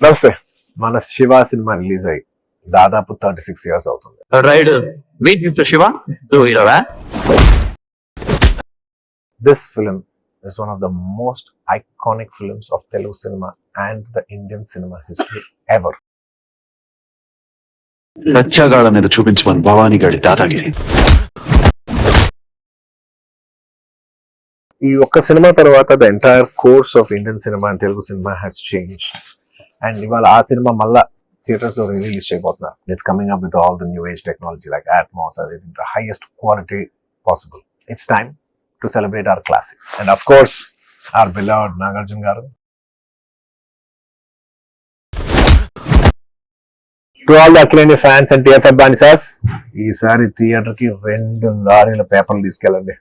నమస్తే. మన Shiva cinema release అయ్యి దాదాపు 36 years అవుతుంది. Right. Wait, Mr. Shiva. Do you know that? This film is one of the most iconic films of Telugu cinema and the Indian cinema history ever. రచ్చగాళ్ళ మీద చూపించమని భవానీ గడి దాదాగిరి. ఈ ఒక్క సినిమా తర్వాత the entire course of Indian cinema and Telugu cinema has change. And ఇవాళ ఆ cinema మళ్ళా theatres లో రిలీజ్ చేయబోతున్నారు. It's coming up with all the new age technology like Atmos, the highest quality possible. It's time to celebrate our classic and of course our beloved Nagarjuna garu. To all the అఖిలేండి fans and TFF బానిసాస్, ఈసారి theatre కి 2 లారీల పేపర్లు తీసుకెళ్ళండి.